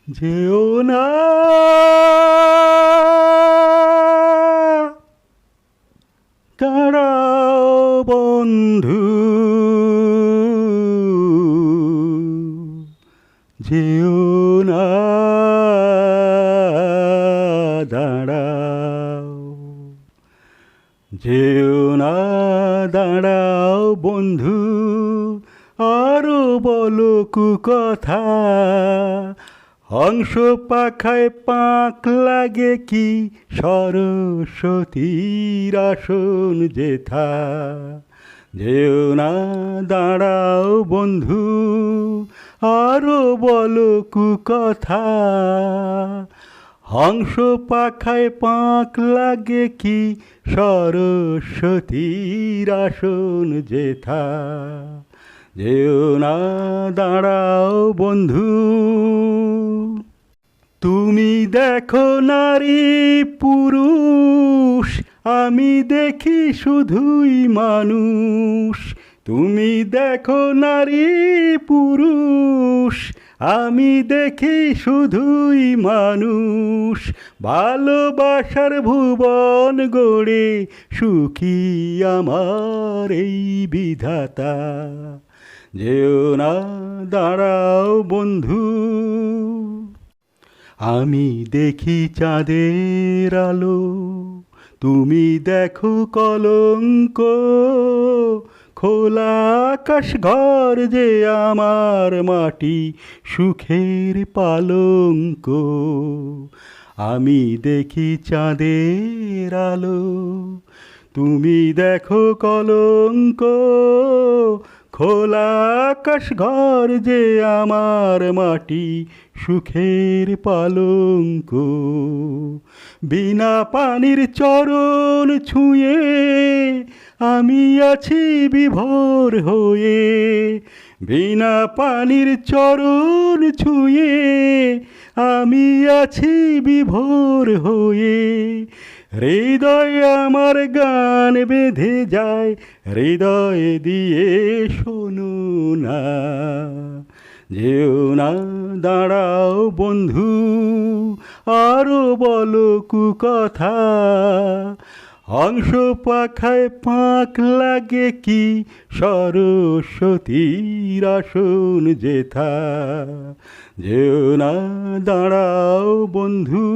যেও না দাঁড়াও বন্ধু, যেও না দাঁড়াও, যেও না দাঁড়াও বন্ধু, আরো বলো কুকথা। হংস পাখায় পাক লাগে কি সরস্বতীর আসন যেথা। যেও না দাঁড়াও বন্ধু, আরো বলো কুকথা। হংস পাখায় পাক লাগে কি সরস্বতীর আসন যেথা। যেও না দাঁড়াও বন্ধু। তুমি দেখো নারী পুরুষ, আমি দেখি শুধুই মানুষ। তুমি দেখো নারী পুরুষ, আমি দেখি শুধুই মানুষ। ভালোবাসার ভুবন গড়ে সুখী আমার এই বিধাতা। যেও না দাঁড়াও বন্ধু। আমি দেখি চাঁদের আলো, তুমি দেখো কলঙ্ক। খোলা আকাশ ঘর যে আমার মাটি সুখের পালঙ্ক। আমি দেখি চাঁদের আলো, তুমি দেখো কলঙ্ক। খোলা আকাশ ঘর যে আমার মাটি সুখের পালঙ্ক। বিনা পানির চরণ ছুঁয়ে আমি আছি বিভোর হয়ে। বিনা পানির চরণ ছুঁয়ে আমি আছি বিভোর হয়ে। হৃদয় আমার গান বেঁধে যায়, হৃদয় দিয়ে শোনো না। যেও না দাঁড়াও বন্ধু, আরো বলো কুকথা। হংস পাখায় পাক লাগে কি সরস্বতীর আসন যেথা। যেও না দাঁড়াও বন্ধু।